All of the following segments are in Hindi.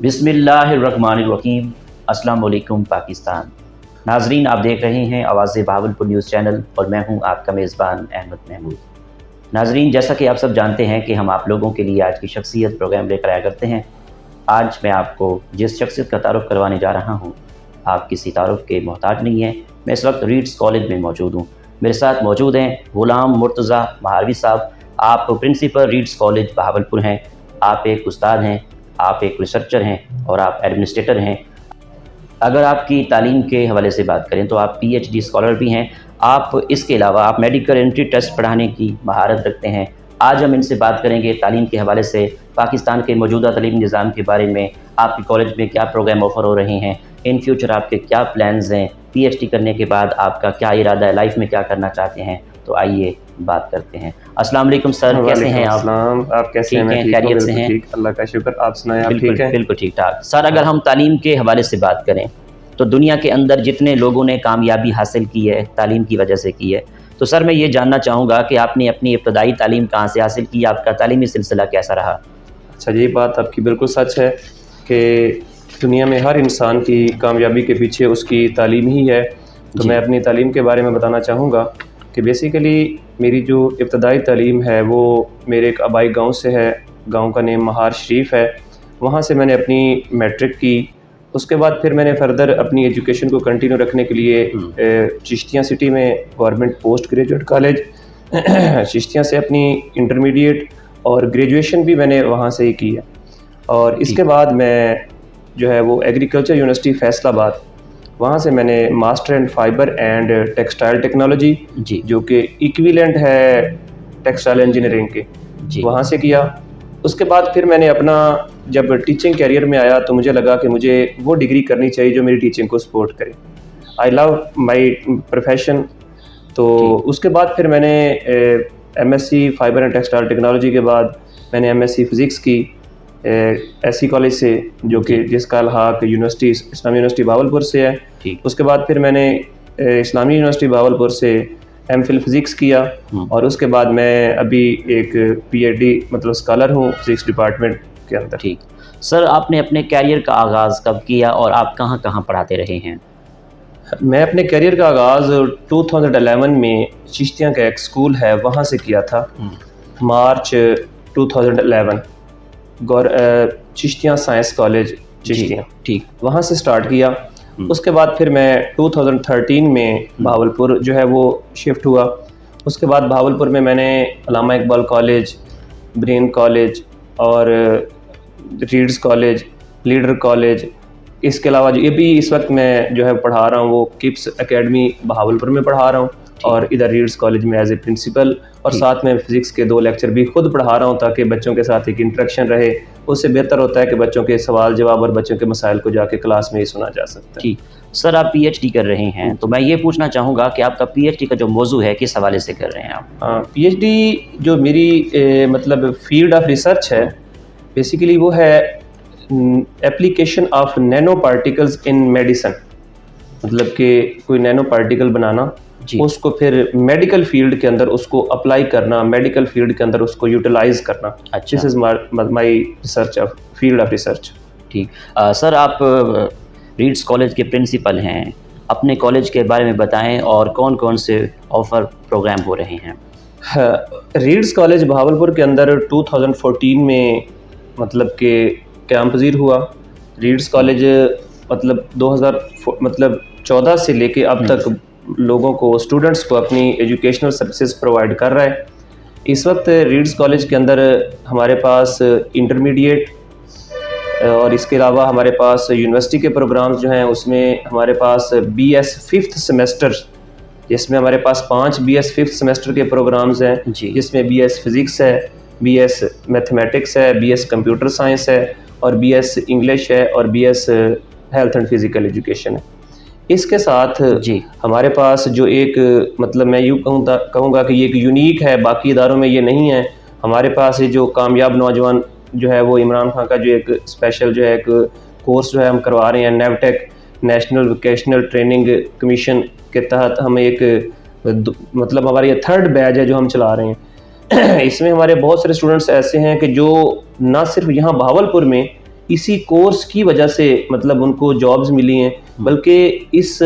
बिस्मिल्लाहिर्रहमानिर्रहीम। अस्सलाम वालेकुम पाकिस्तान। नाजरीन, आप देख रहे हैं आवाज़ बहावलपुर न्यूज़ चैनल और मैं हूं आपका मेज़बान अहमद महमूद। नाजरीन, जैसा कि आप सब जानते हैं कि हम आप लोगों के लिए आज की शख्सियत प्रोग्राम लेकर आया करते हैं। आज मैं आपको जिस शख्सियत का तारुफ़ करवाने जा रहा हूँ, आप किसी तारुफ़ के मोहताज नहीं हैं। मैं इस वक्त रीड्स कॉलेज में मौजूद हूँ। मेरे साथ मौजूद हैं ग़ुलाम मुर्तज़ा महारवी साहब। आप प्रिंसिपल रीड्स कॉलेज बहावलपुर हैं। आप एक उस्ताद हैं, आप एक रिसर्चर हैं और आप एडमिनिस्ट्रेटर हैं। अगर आपकी तालीम के हवाले से बात करें तो आप PhD स्कॉलर भी हैं। आप इसके अलावा आप मेडिकल एंट्री टेस्ट पढ़ाने की महारत रखते हैं। आज हम इनसे बात करेंगे तालीम के हवाले से, पाकिस्तान के मौजूदा तालीमी निज़ाम के बारे में, आपके कॉलेज में क्या प्रोग्राम ऑफ़र हो रहे हैं, इन फ्यूचर आपके क्या प्लान्स हैं, PhD करने के बाद आपका क्या इरादा है, लाइफ में क्या करना चाहते हैं। तो आइए बात करते हैं। अस्सलाम वालेकुम सर, कैसे हैं आप? आप कैसे हैं? ठीक हैं, खैरियत से हैं? ठीक, अल्लाह का शुक्र। आप सुनाएं, आप ठीक हैं? बिल्कुल ठीक ठाक। सर, अगर हम तालीम के हवाले से बात करें तो दुनिया के अंदर जितने लोगों ने कामयाबी हासिल की है तालीम की वजह से की है, तो सर मैं ये जानना चाहूँगा कि आपने अपनी इब्तदाई तालीम कहाँ से हासिल की, आपका तालीमी सिलसिला कैसा रहा? अच्छा, ये बात आपकी बिल्कुल सच है कि दुनिया में हर इंसान की कामयाबी के पीछे उसकी तालीम ही है। तो मैं अपनी तालीम के बारे में बताना चाहूँगा कि बेसिकली मेरी जो इब्तदाई तालीम है वो मेरे एक आबाई गांव से है। गांव का नेम महार शरीफ है। वहाँ से मैंने अपनी मैट्रिक की। उसके बाद फिर मैंने फ़र्दर अपनी एजुकेशन को कंटिन्यू रखने के लिए चिश्तियाँ सिटी में government post graduate college Chishtian से अपनी इंटरमीडिएट और ग्रेजुएशन भी मैंने वहाँ से ही की है। और इसके बाद मैं जो है वो एग्रीकल्चर यूनिवर्सिटी फैसलाबाद, वहाँ से मैंने master and fibre and textile technology जो कि इक्विवेलेंट है टेक्सटाइल इंजीनियरिंग के, वहाँ से किया। उसके बाद फिर मैंने अपना जब टीचिंग कैरियर में आया तो मुझे लगा कि मुझे वो डिग्री करनी चाहिए जो मेरी टीचिंग को सपोर्ट करे। I love my profession. तो उसके बाद फिर मैंने MSc fibre and textile technology के बाद मैंने MSc फ़िज़िक्स की SC कॉलेज से, जो कि जिसका अल्हाक यूनिवर्सिटी इस्लामी यूनिवर्सिटी बहावलपुर से है। उसके बाद फिर मैंने इस्लामी यूनिवर्सिटी बहावलपुर से MPhil फ़िज़िक्स किया और उसके बाद मैं अभी एक PhD मतलब स्कॉलर हूँ फ़िज़िक्स डिपार्टमेंट के अंदर। ठीक सर, आपने अपने कैरियर का आगाज़ कब किया और आप कहाँ कहाँ पढ़ाते रहे हैं? मैं अपने कैरियर का आगाज़ 2011 में चिश्तियाँ का एक स्कूल है वहाँ से किया था। मार्च 2011 चिश्तियाँ साइंस कॉलेज चिश्तियाँ, ठीक, वहाँ से स्टार्ट किया। उसके बाद फिर मैं 2013 में बहावलपुर जो है वो शिफ्ट हुआ। उसके बाद बहावलपुर में मैंने अल्लामा इकबाल कॉलेज, ब्रेन कॉलेज और रीड्स कॉलेज, लीडर कॉलेज, इसके अलावा जो ये भी इस वक्त मैं जो है पढ़ा रहा हूँ वो किप्स एकेडमी बहावलपुर में पढ़ा रहा हूँ और इधर रीड्स कॉलेज में एज ए प्रिंसिपल, और साथ में फ़िज़िक्स के 2 लेक्चर भी खुद पढ़ा रहा हूँ ताकि बच्चों के साथ एक इंटरेक्शन रहे। उससे बेहतर होता है कि बच्चों के सवाल जवाब और बच्चों के मसाइल को जाके क्लास में ही सुना जा सकता है। ठीक सर, आप PhD कर रहे हैं तो मैं ये पूछना चाहूँगा कि आपका PhD का जो मौजू है किस हवाले से कर रहे हैं आप? PhD जो मेरी मतलब फील्ड ऑफ रिसर्च है बेसिकली वो है application of nano particles in medicine. मतलब कि कोई नैनो पार्टिकल बनाना, उसको फिर मेडिकल फील्ड के अंदर उसको अप्लाई करना, मेडिकल फील्ड के अंदर उसको यूटिलाइज करना। This is my research of field of research. ठीक सर, आप रीड्स कॉलेज के प्रिंसिपल हैं, अपने कॉलेज के बारे में बताएं और कौन कौन से ऑफ़र प्रोग्राम हो रहे हैं? रीड्स कॉलेज बहावलपुर के अंदर 2014 में मतलब कि कैंप पज़ीर हुआ। रीड्स कॉलेज मतलब 2014 से लेके अब तक लोगों को, स्टूडेंट्स को अपनी एजुकेशनल सर्विसेज प्रोवाइड कर रहा है। इस वक्त रीड्स कॉलेज के अंदर हमारे पास इंटरमीडिएट और इसके अलावा हमारे पास यूनिवर्सिटी के प्रोग्राम्स जो हैं उसमें हमारे पास BS 5th सेमेस्टर, जिसमें हमारे पास 5 BS 5th सेमेस्टर के प्रोग्राम्स हैं, जिसमें BS फ़िज़िक्स है, BS मैथमेटिक्स है, BS कंप्यूटर साइंस है और BS इंग्लिश है और BS health and physical education है। इसके साथ हमारे पास जो एक मतलब मैं यूँ कहूँगा कि ये एक यूनिक है, बाकी इदारों में ये नहीं है। हमारे पास ये जो कामयाब नौजवान जो है वो इमरान खान का जो एक स्पेशल जो है एक कोर्स जो है हम करवा रहे हैं, नेवटेक नेशनल वोकेशनल ट्रेनिंग कमीशन के तहत हम एक मतलब हमारी ये 3rd बैच है जो हम चला रहे हैं। इसमें हमारे बहुत सारे स्टूडेंट्स ऐसे हैं कि जो ना सिर्फ यहाँ बहावलपुर में इसी कोर्स की वजह से मतलब उनको जॉब्स मिली हैं, बल्कि इस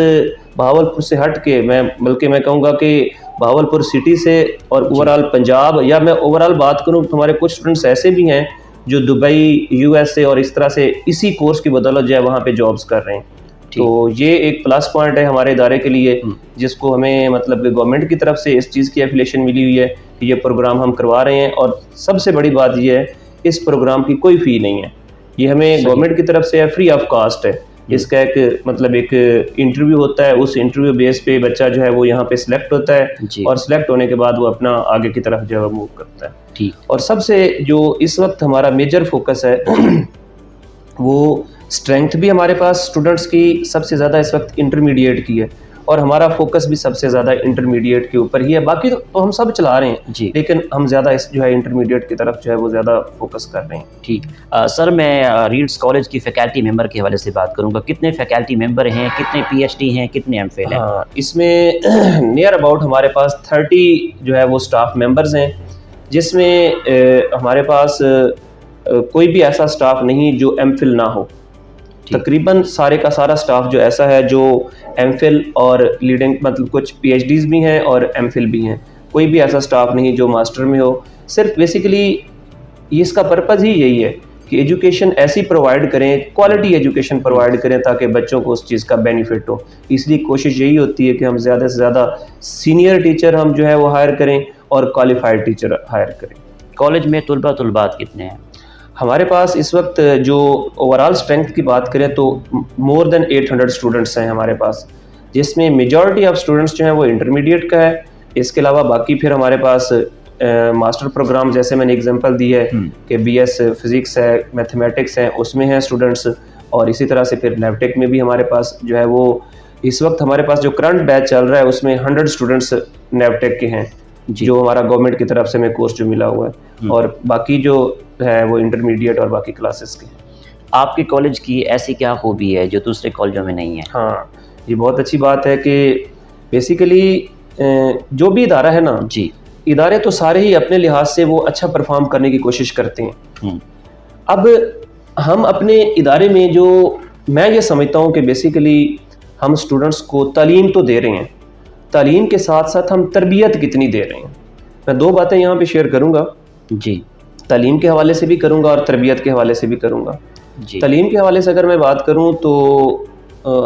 बहावलपुर से हट के मैं कहूँगा कि बहावलपुर सिटी से और ओवरऑल पंजाब, या मैं ओवरऑल बात करूँ तो हमारे कुछ स्टूडेंट्स ऐसे भी हैं जो दुबई, यूएसए और इस तरह से इसी कोर्स की बदौलत जो है वहाँ पे जॉब्स कर रहे हैं। तो ये एक प्लस पॉइंट है हमारे इदारे के लिए, जिसको हमें मतलब गवर्नमेंट की तरफ से इस चीज़ की एफिलिएशन मिली हुई है कि ये प्रोग्राम हम करवा रहे हैं। और सबसे बड़ी बात ये है, इस प्रोग्राम की कोई फ़ी नहीं है, ये हमें गवर्नमेंट की तरफ से है, फ्री ऑफ कास्ट है। इसका एक मतलब एक इंटरव्यू होता है, उस इंटरव्यू बेस पे बच्चा जो है वो यहाँ पे सिलेक्ट होता है और सिलेक्ट होने के बाद वो अपना आगे की तरफ जो है मूव करता है। ठीक। और सबसे जो इस वक्त हमारा मेजर फोकस है वो स्ट्रेंथ भी हमारे पास स्टूडेंट्स की सबसे ज़्यादा इस वक्त इंटरमीडिएट की है, और हमारा फोकस भी सबसे ज़्यादा इंटरमीडिएट के ऊपर ही है। बाकी तो हम सब चला रहे हैं जी, लेकिन हम ज़्यादा इस जो है इंटरमीडिएट की तरफ जो है वो ज़्यादा फोकस कर रहे हैं। ठीक। सर, मैं रीड्स कॉलेज की फैकल्टी मेंबर के हवाले से बात करूंगा। कितने फैकल्टी मेंबर हैं, कितने पीएचडी हैं, कितने एमफिल हैं? हाँ, इसमें नियर अबाउट हमारे पास 30 जो है वो स्टाफ मेंबर्स हैं, जिसमें हमारे पास कोई भी ऐसा स्टाफ नहीं जो एमफिल ना हो। तकरीबन सारे का सारा स्टाफ जो ऐसा है जो एमफिल और लीडिंग मतलब कुछ पीएचडीज भी हैं और एमफिल भी हैं, कोई भी ऐसा स्टाफ नहीं जो मास्टर में हो। सिर्फ बेसिकली इसका पर्पज़ ही यही है कि एजुकेशन ऐसी प्रोवाइड करें, क्वालिटी एजुकेशन प्रोवाइड करें ताकि बच्चों को उस चीज़ का बेनिफिट हो। इसलिए कोशिश यही होती है कि हम ज़्यादा से ज़्यादा सीनियर टीचर हम जो है वो हायर करें और क्वालिफाइड टीचर हायर करें। कॉलेज में तलबात कितने हैं? हमारे पास इस वक्त जो ओवरऑल स्ट्रेंथ की बात करें तो मोर देन 800 स्टूडेंट्स हैं हमारे पास, जिसमें मेजॉरिटी ऑफ स्टूडेंट्स जो हैं वो इंटरमीडिएट का है। इसके अलावा बाकी फिर हमारे पास मास्टर प्रोग्राम, जैसे मैंने एग्जांपल दी है कि बीएस फिज़िक्स है, मैथमेटिक्स है, उसमें हैं स्टूडेंट्स। और इसी तरह से फिर नैवटेक में भी हमारे पास जो है वो इस वक्त हमारे पास जो करंट बैच चल रहा है उसमें 100 स्टूडेंट्स नैवटेक के हैं, जो हमारा गवर्नमेंट की तरफ से हमें कोर्स जो मिला हुआ है। और बाकी जो है वो इंटरमीडिएट और बाकी क्लासेस के। आपके कॉलेज की ऐसी क्या खूबी है जो दूसरे कॉलेजों में नहीं है? हाँ, ये बहुत अच्छी बात है कि बेसिकली जो भी इदारा है ना जी, इदारे तो सारे ही अपने लिहाज से वो अच्छा परफॉर्म करने की कोशिश करते हैं। अब हम अपने इदारे में जो मैं ये समझता हूँ कि बेसिकली हम स्टूडेंट्स को तालीम तो दे रहे हैं, तालीम के साथ साथ हम तरबियत कितनी दे रहे हैं। मैं दो बातें यहाँ पे शेयर करूँगा जी, तालीम के हवाले से भी करूँगा और तरबियत के हवाले से भी करूँगा जी। तालीम के हवाले से अगर मैं बात करूँ तो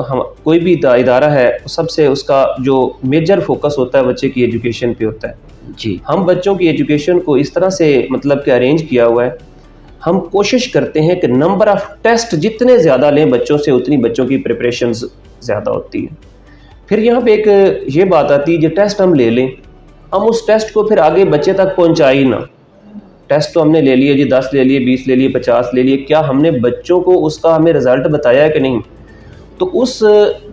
हम कोई भी इदारा है सबसे उसका जो मेजर फोकस होता है बच्चे की एजुकेशन पे होता है जी। हम बच्चों की एजुकेशन को इस तरह से मतलब कि अरेंज किया हुआ है, हम कोशिश करते हैं कि नंबर ऑफ़ टेस्ट जितने ज़्यादा लें बच्चों से, उतनी बच्चों की प्रिपरेशन ज़्यादा होती है। फिर यहाँ पे एक ये बात आती है, जो टेस्ट हम ले लें, हम उस टेस्ट को फिर आगे बच्चे तक पहुँचाए ही ना। टेस्ट तो हमने ले लिए जी, 10 ले लिए, 20 ले लिए, 50 ले लिए, क्या हमने बच्चों को उसका हमें रिज़ल्ट बताया है कि नहीं? तो उस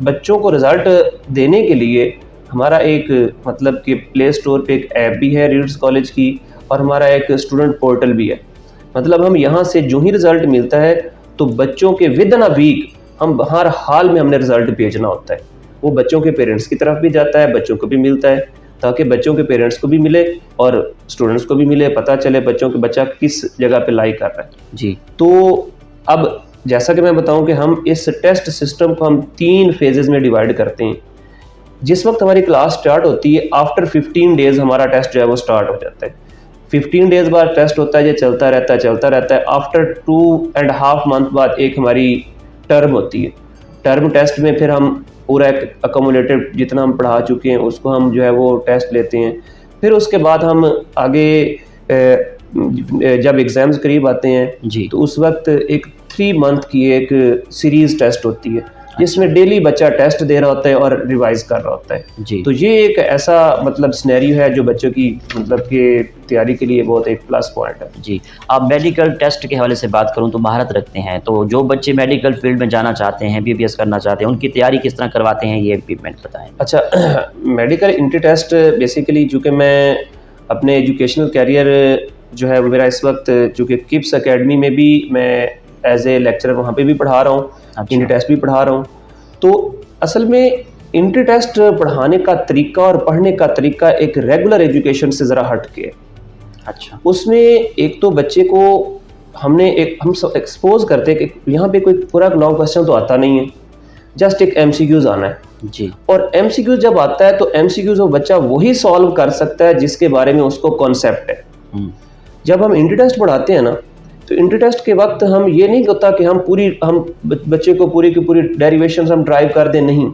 बच्चों को रिज़ल्ट देने के लिए हमारा एक मतलब कि प्ले स्टोर पे एक ऐप भी है रीड्स कॉलेज की, और हमारा एक स्टूडेंट पोर्टल भी है। मतलब हम यहाँ से जो ही रिज़ल्ट मिलता है तो बच्चों के विद इन अ वीक हम हर हाल में हमने रिज़ल्ट भेजना होता है। वो बच्चों के पेरेंट्स की तरफ भी जाता है, बच्चों को भी मिलता है, ताकि बच्चों के पेरेंट्स को भी मिले और स्टूडेंट्स को भी मिले, पता चले बच्चों के बच्चा किस जगह पे लाइक कर रहा है जी। तो अब जैसा कि मैं बताऊं कि हम इस टेस्ट सिस्टम को हम 3 फेजेस में डिवाइड करते हैं। जिस वक्त हमारी क्लास स्टार्ट होती है, आफ्टर 15 डेज़ हमारा टेस्ट जो है वो स्टार्ट हो जाता है। 15 डेज़ बाद टेस्ट होता है, ये चलता रहता है। आफ्टर 2.5 मंथ बाद एक हमारी टर्म होती है। टर्म टेस्ट में फिर हम पूरा एक अकोमोलेटेड जितना हम पढ़ा चुके हैं उसको हम जो है वो टेस्ट लेते हैं। फिर उसके बाद हम आगे जब एग्ज़ाम्स करीब आते हैं जी, तो उस वक्त एक 3 मंथ की एक सीरीज़ टेस्ट होती है, जिसमें डेली बच्चा टेस्ट दे रहा होता है और रिवाइज कर रहा होता है जी। तो ये एक ऐसा मतलब सिनेरियो है जो बच्चों की मतलब के तैयारी के लिए बहुत एक प्लस पॉइंट है जी। आप मेडिकल टेस्ट के हवाले से बात करूं तो महारत रखते हैं, तो जो बच्चे मेडिकल फील्ड में जाना चाहते हैं, बीबीएस करना चाहते हैं, उनकी तैयारी किस तरह करवाते हैं, ये इक्विपमेंट बताएं। अच्छा, मेडिकल एंट्री टेस्ट बेसिकली चूँकि मैं अपने एजुकेशनल कैरियर जो है वो मेरा इस वक्त चूँकि किप्स अकेडमी में भी मैं एज ए लेक्चरर वहाँ पे भी पढ़ा रहा हूँ, एंट्री टेस्ट भी पढ़ा रहा हूँ। तो असल में एंट्री टेस्ट पढ़ाने का तरीका और पढ़ने का तरीका एक रेगुलर एजुकेशन से ज़रा हट के। अच्छा, उसमें एक तो बच्चे को हमने एक हम सब एक्सपोज करते हैं कि यहाँ पे कोई पूरा लॉन्ग क्वेश्चन तो आता नहीं है, जस्ट एक MCQs आना है जी। और MCQs जब आता है तो MCQs वो बच्चा वही सॉल्व कर सकता है जिसके बारे में उसको कॉन्सेप्ट है। जब हम इंट्री टेस्ट पढ़ाते हैं ना, तो इंट्री टेस्ट के वक्त हम ये नहीं होता कि हम बच्चे को पूरी की पूरी डेरिवेशन हम ड्राइव कर दें, नहीं,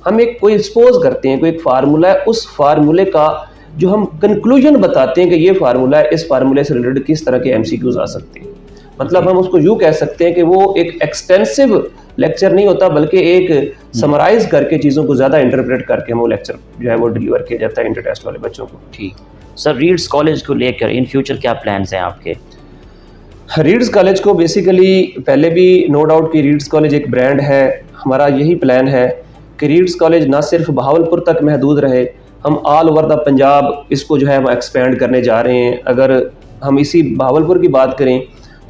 हम एक कोई एक्सपोज करते हैं, कोई एक फार्मूला है, उस फार्मूले का जो हम कंक्लूजन बताते हैं कि ये फार्मूला है, इस फार्मूले से रिलेटेड किस तरह के MCQs आ सकते हैं। मतलब हम उसको यूँ कह सकते हैं कि वो एक एक्सटेंसिव लेक्चर नहीं होता, बल्कि एक समराइज करके चीज़ों को ज़्यादा इंटरप्रेट करके हम वो लेक्चर जो है वो डिलीवर किया जाता है इंटर टेस्ट वाले बच्चों को। ठीक सर, रीड्स कॉलेज को लेकर इन फ्यूचर क्या प्लान्स हैं आपके? रीड्स कॉलेज को बेसिकली पहले भी नो डाउट कि रीड्स कॉलेज एक ब्रांड है, हमारा यही प्लान है कि रीड्स कॉलेज ना सिर्फ बहावलपुर तक महदूद रहे, हम ऑल ओवर द पंजाब इसको जो है हम एक्सपेंड करने जा रहे हैं। अगर हम इसी बहावलपुर की बात करें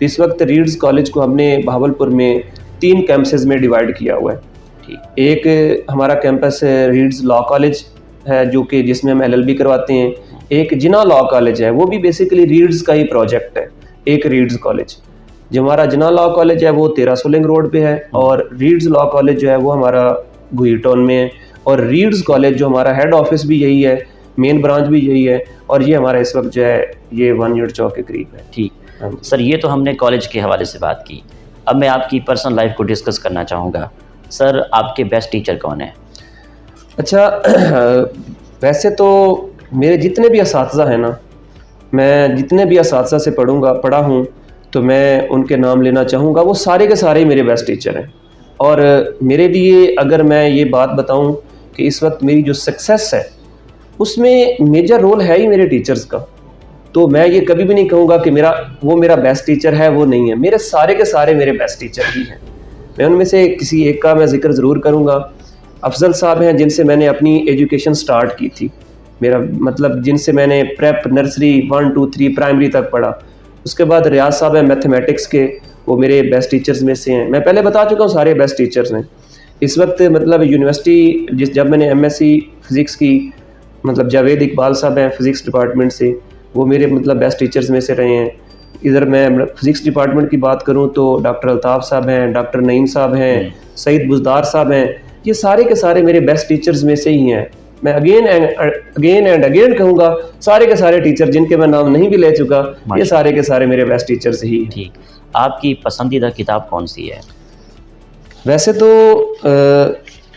तो इस वक्त रीड्स कॉलेज को हमने बहावलपुर में 3 कैंपसेस में डिवाइड किया हुआ है। ठीक, एक हमारा कैंपस रीड्स लॉ कॉलेज है जो कि जिसमें हम LLB करवाते हैं, एक जिना लॉ कॉलेज है, वो भी बेसिकली रीड्स का ही प्रोजेक्ट है। एक रीड्स कॉलेज जो हमारा जिना लॉ कॉलेज है वो 13 सोलिंग रोड पे है, और रीड्स लॉ कॉलेज जो है वो हमारा गुही टाउन में है, और रीड्स कॉलेज जो हमारा हेड ऑफिस भी यही है, मेन ब्रांच भी यही है, और ये हमारा इस वक्त जो है ये 1 यूनिट चौक के करीब है। ठीक सर, ये तो हमने कॉलेज के हवाले से बात की, अब मैं आपकी पर्सनल लाइफ को डिस्कस करना चाहूँगा। सर, आपके बेस्ट टीचर कौन है? अच्छा, वैसे तो मेरे जितने भी असातिज़ा हैं ना, मैं जितने भी असातिज़ा से पढ़ा हूँ तो मैं उनके नाम लेना चाहूँगा, वो सारे के सारे मेरे बेस्ट टीचर हैं। और मेरे लिए अगर मैं ये बात बताऊँ कि इस वक्त मेरी जो सक्सेस है उसमें मेजर रोल है ही मेरे टीचर्स का, तो मैं ये कभी भी नहीं कहूँगा कि मेरा बेस्ट टीचर है, वो नहीं है। मेरे सारे के सारे मेरे बेस्ट टीचर ही हैं। मैं उनमें से किसी एक का मैं जिक्र ज़रूर करूँगा। अफजल साहब हैं जिनसे मैंने अपनी एजुकेशन स्टार्ट की थी, मेरा मतलब जिनसे मैंने प्रेप नर्सरी 1 2 3 प्राइमरी तक पढ़ा। उसके बाद रियाज साहब हैं मैथमेटिक्स के, वो मेरे बेस्ट टीचर्स में से हैं। मैं पहले बता चुका हूँ सारे बेस्ट टीचर्स हैं। इस वक्त मतलब यूनिवर्सिटी जब मैंने MSc फिज़िक्स की, मतलब जावेद इकबाल साहब हैं फ़िज़िक्स डिपार्टमेंट से, वो मेरे मतलब बेस्ट टीचर्स में से रहे हैं। इधर मैं फ़िज़िक्स डिपार्टमेंट की बात करूँ तो डॉक्टर अल्ताफ़ साहब हैं, डॉक्टर नईम साहब हैं, सईद बुज़दार साहब हैं, ये सारे के सारे मेरे बेस्ट टीचर्स में से ही हैं। मैं अगेन एंड अगेन कहूँगा, सारे के सारे टीचर जिनके मैं नाम नहीं भी ले चुका, ये सारे के सारे मेरे बेस्ट टीचर्स ही। ठीक, आपकी पसंदीदा किताब कौन सी है? वैसे तो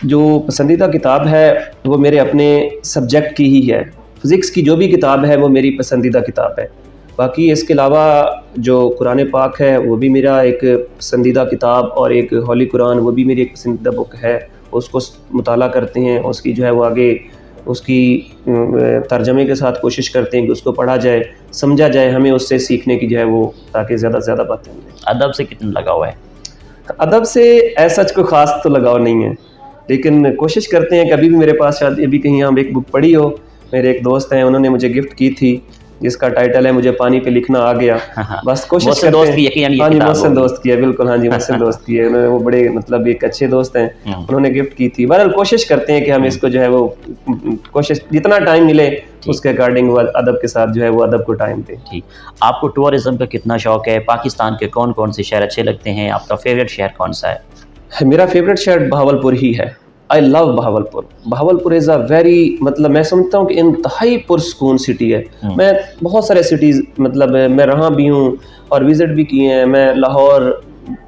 जो पसंदीदा किताब है वो मेरे अपने सब्जेक्ट की ही है। फ़िज़िक्स की जो भी किताब है वो मेरी पसंदीदा किताब है। बाकी इसके अलावा जो कुरान पाक है वो भी मेरा एक पसंदीदा किताब, और एक होली कुरान वो भी मेरी एक पसंदीदा बुक है। उसको मुताला करते हैं, उसकी जो है वो आगे उसकी तर्जमे के साथ कोशिश करते हैं कि उसको पढ़ा जाए, समझा जाए, हमें उससे सीखने की जो है वो ताकि ज़्यादा से ज़्यादा बातें मिलें। अदब से कितना लगाव है? अदब से ऐसा कोई ख़ास तो लगाव नहीं है, लेकिन कोशिश करते हैं कभी भी मेरे पास शायद ये भी कहीं हम एक बुक पढ़ी हो। मेरे एक दोस्त हैं, उन्होंने मुझे गिफ्ट की थी जिसका टाइटल है मुझे पानी पे लिखना आ गया। बस कोशिश करते हैं। हाँ जी, मुझसे दोस्त किया, बिल्कुल, हाँ जी, मुझसे दोस्त किया। वो बड़े मतलब एक अच्छे दोस्त हैं, उन्होंने गिफ्ट की थी। बहरहाल कोशिश करते हैं कि हम इसको जो है वो कोशिश जितना टाइम मिले उसके अकॉर्डिंग अदब के साथ जो है वो अदब को टाइम दें। ठीक, आपको टूरिज़्म का कितना शौक़ है? पाकिस्तान के कौन कौन से शहर अच्छे लगते हैं? आपका फेवरेट शहर कौन सा है? मेरा फेवरेट शहर बहावलपुर ही है। I love Bahawalpur. Bahawalpur is a very, मतलब मैं समझता हूँ कि इंतहाई पुरसकून सिटी है। मैं बहुत सारे सिटीज़ मतलब मैं रहा भी हूँ और विज़िट भी किए हैं। मैं लाहौर,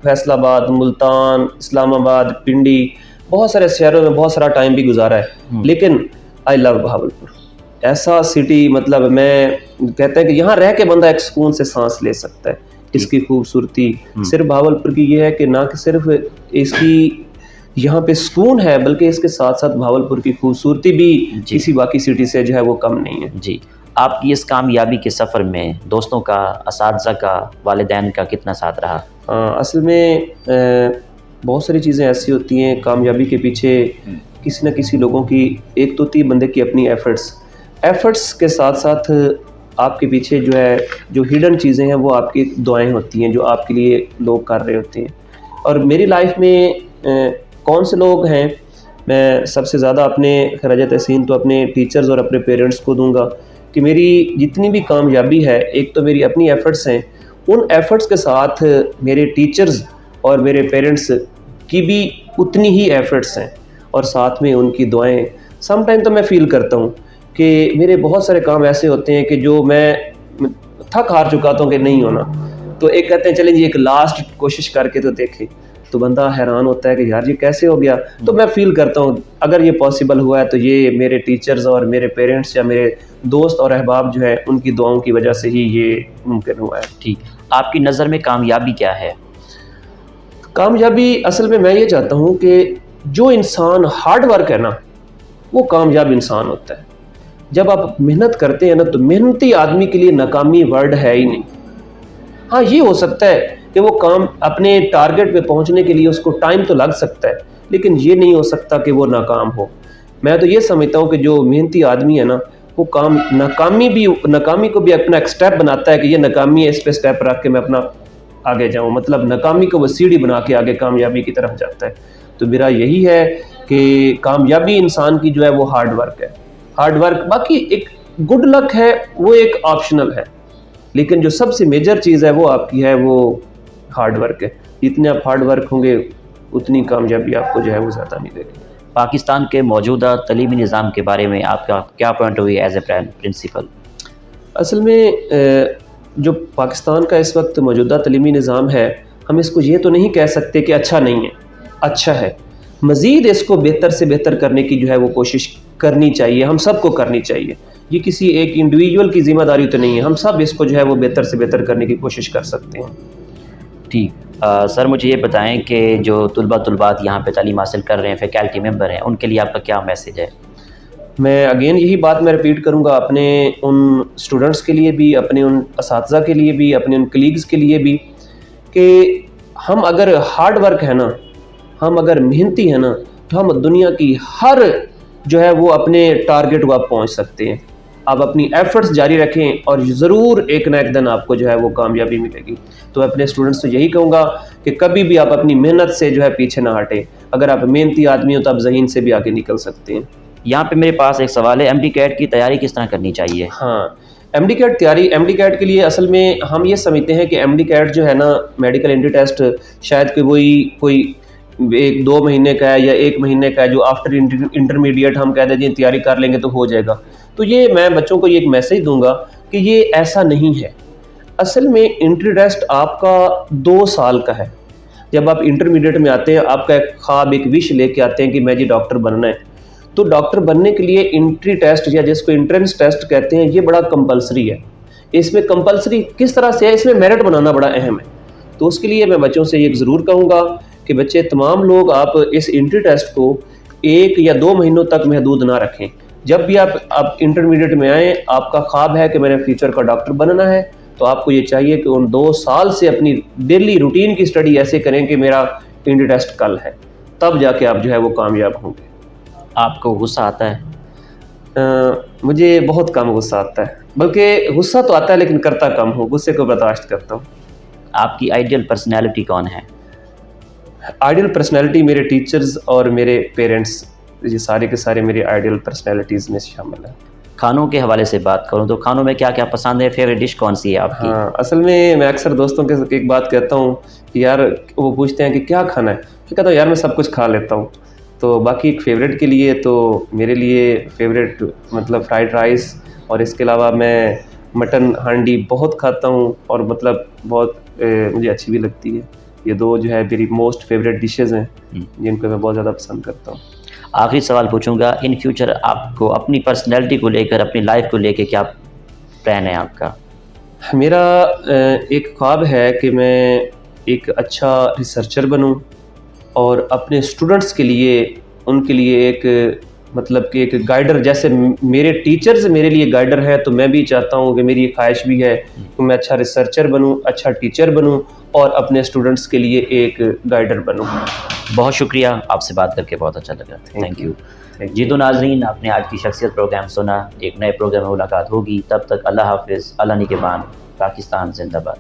फैसलाबाद, मुल्तान, इस्लामाबाद, पिंडी, बहुत सारे शहरों में बहुत सारा टाइम भी गुजारा है, लेकिन आई लव बहावलपुर। ऐसा सिटी, मतलब मैं कहते हैं कि यहाँ रह के बंदा एक सुकून से सांस ले सकता है। इसकी खूबसूरती सिर्फ बहावलपुर की ये है कि ना कि सिर्फ इसकी यहाँ पे सुकून है, बल्कि इसके साथ साथ बहावलपुर की खूबसूरती भी किसी बाकी सिटी से जो है वो कम नहीं है। जी, आपकी इस कामयाबी के सफ़र में दोस्तों का, असातिज़ा का, वालिदैन का कितना साथ रहा? असल में बहुत सारी चीज़ें ऐसी होती हैं कामयाबी के पीछे, किसी न किसी लोगों की, एक तो होती है बंदे की अपनी एफ़र्ट्स के साथ साथ आपके पीछे जो है जो हिडन चीज़ें हैं वो आपकी दुआएं होती हैं जो आपके लिए लोग कर रहे होते हैं। और मेरी लाइफ में कौन से लोग हैं, मैं सबसे ज़्यादा अपने खराज तहसीन तो अपने टीचर्स और अपने पेरेंट्स को दूंगा कि मेरी जितनी भी कामयाबी है, एक तो मेरी अपनी एफ़र्ट्स हैं, उन एफ़र्ट्स के साथ मेरे टीचर्स और मेरे पेरेंट्स की भी उतनी ही एफ़र्ट्स हैं, और साथ में उनकी दुआएं। सम टाइम तो मैं फ़ील करता हूँ कि मेरे बहुत सारे काम ऐसे होते हैं कि जो मैं थक हार चुका था कि नहीं होना, तो एक कहते हैं चलें जी एक लास्ट कोशिश करके तो देखें, तो बंदा हैरान होता है कि यार ये कैसे हो गया। तो मैं फ़ील करता हूँ अगर ये पॉसिबल हुआ है तो ये मेरे टीचर्स और मेरे पेरेंट्स या मेरे दोस्त और अहबाब जो है उनकी दुआओं की वजह से ही ये मुमकिन हुआ है। ठीक, आपकी नज़र में कामयाबी क्या है? कामयाबी असल में मैं ये चाहता हूँ कि जो इंसान हार्ड वर्क है ना, वो कामयाब इंसान होता है। जब आप मेहनत करते हैं ना, तो मेहनती आदमी के लिए नाकामी वर्ड है ही नहीं। हाँ, ये हो सकता है कि वो काम अपने टारगेट पे पहुंचने के लिए उसको टाइम तो लग सकता है, लेकिन ये नहीं हो सकता कि वो नाकाम हो। मैं तो ये समझता हूँ कि जो मेहनती आदमी है ना, वो नाकामी को भी अपना एक स्टेप बनाता है कि ये नाकामी है, इस पे स्टेप रख के मैं अपना आगे जाऊँ। मतलब नाकामी को वो सीढ़ी बना के आगे कामयाबी की तरफ जाता है। तो मेरा यही है कि कामयाबी इंसान की जो है वो हार्ड वर्क है। हार्ड वर्क, बाकी एक गुड लक है वो एक ऑप्शनल है, लेकिन जो सबसे मेजर चीज़ है वो आपकी है वो हार्ड वर्क है। जितने आप हार्ड वर्क होंगे उतनी कामयाबी आपको जो है वो ज़्यादा मिलेगी। पाकिस्तान के मौजूदा तलीमी निज़ाम के बारे में आपका क्या point of view as a principle? असल में जो पाकिस्तान का इस वक्त मौजूदा तलीमी निज़ाम है, हम इसको ये तो नहीं कह सकते कि अच्छा नहीं है, अच्छा है। मज़ीद इसको बेहतर से बेहतर करने की जो है वो कोशिश करनी चाहिए, हम सबको करनी चाहिए। ये किसी एक इंडिविजुअल की ज़िम्मेदारी तो नहीं है, हम सब इसको जो है वो बेहतर से बेहतर करने की कोशिश कर सकते हैं। ठीक, सर मुझे ये बताएं कि जो तलबात यहाँ पे तालीम हासिल कर रहे हैं, फैकल्टी मेंबर हैं, उनके लिए आपका क्या मैसेज है? मैं अगेन यही बात मैं रिपीट करूँगा अपने उन स्टूडेंट्स के लिए भी, अपने उन असातिज़ा के लिए भी, अपने उन कलीग्स के लिए भी, कि हम अगर हार्ड वर्क है ना, हम अगर मेहनती हैं ना, तो हम दुनिया की हर जो है वो अपने टारगेट को आप पहुँच सकते हैं। आप अपनी एफ़र्ट्स जारी रखें और ज़रूर एक ना एक दिन आपको जो है वो कामयाबी मिलेगी। तो अपने स्टूडेंट्स से यही कहूँगा कि कभी भी आप अपनी मेहनत से जो है पीछे ना हटें। अगर आप मेहनती आदमी हो तो आप ज़हीन से भी आगे निकल सकते हैं। यहाँ पे मेरे पास एक सवाल है, एमडी कैट की तैयारी किस तरह करनी चाहिए? हाँ, एमडी कैट के लिए असल में हम ये समझते हैं कि एमडी कैट जो है ना, मेडिकल एंट्री टेस्ट शायद कि वही कोई 1-2 महीने का है या 1 महीने का है, जो आफ्टर इंटरमीडिएट हम कह दें तैयारी कर लेंगे तो हो जाएगा। तो ये मैं बच्चों को ये एक मैसेज दूंगा कि ये ऐसा नहीं है। असल में एंट्री टेस्ट आपका 2 साल का है। जब आप इंटरमीडिएट में आते हैं, आपका एक ख्वाब, एक विश लेके आते हैं कि मैं जी डॉक्टर बनना है, तो डॉक्टर बनने के लिए एंट्री टेस्ट या जिसको एंट्रेंस टेस्ट कहते हैं, ये बड़ा कंपलसरी है। इसमें कंपलसरी किस तरह से है, इसमें मेरिट बनाना बड़ा अहम है। तो उसके लिए मैं बच्चों से ये ज़रूर कहूँगा कि बच्चे तमाम लोग आप इस एंट्री टेस्ट को 1 या 2 महीनों तक महदूद ना रखें। जब भी आप इंटरमीडिएट में आएँ, आपका ख्वाब है कि मैंने फ्यूचर का डॉक्टर बनना है, तो आपको ये चाहिए कि उन 2 साल से अपनी डेली रूटीन की स्टडी ऐसे करें कि मेरा एंट्री टेस्ट कल है, तब जाके आप जो है वो कामयाब होंगे। आपको गुस्सा आता है? मुझे बहुत कम गुस्सा आता है, बल्कि गुस्सा तो आता है लेकिन करता कम हूँ, गुस्से को बर्दाश्त करता हूँ। आपकी आइडियल पर्सनैलिटी कौन है? आइडियल पर्सनैलिटी मेरे टीचर्स और मेरे पेरेंट्स, ये सारे के सारे मेरी आइडियल पर्सनैलिटीज़ में शामिल है। खानों के हवाले से बात करूं तो खानों में क्या क्या पसंद है, फेवरेट डिश कौन सी है आपकी? हाँ, असल में मैं अक्सर दोस्तों के एक बात कहता हूँ कि यार, वो पूछते हैं कि क्या खाना है, मैं कहता हूँ यार मैं सब कुछ खा लेता हूँ। तो बाकी एक फ़ेवरेट के लिए तो मेरे लिए फ़ेवरेट मतलब फ्राइड राइस, और इसके अलावा मैं मटन हांडी बहुत खाता हूँ और मतलब बहुत मुझे अच्छी भी लगती है। ये 2 जो है मेरी मोस्ट फेवरेट डिशेज़ हैं जिनको मैं बहुत ज़्यादा पसंद करता हूँ। आखिरी सवाल पूछूंगा, इन फ्यूचर आपको अपनी पर्सनैलिटी को लेकर, अपनी लाइफ को लेकर क्या प्लान है आपका? मेरा एक ख्वाब है कि मैं एक अच्छा रिसर्चर बनूं और अपने स्टूडेंट्स के लिए, उनके लिए एक मतलब कि एक गाइडर, जैसे मेरे टीचर्स मेरे लिए गाइडर है, तो मैं भी चाहता हूं कि मेरी ख्वाहिश भी है कि मैं अच्छा रिसर्चर बनूं, अच्छा टीचर बनूं और अपने स्टूडेंट्स के लिए एक गाइडर बनूं। बहुत शुक्रिया, आपसे बात करके बहुत अच्छा लगा। Thank you. जी तो नाज़रीन, आपने आज की शख्सियत प्रोग्राम सुना। एक नए प्रोग्राम में मुलाकात होगी, तब तक अल्लाह हाफिज़, अल्लाह निगहबान, पाकिस्तान जिंदाबाद।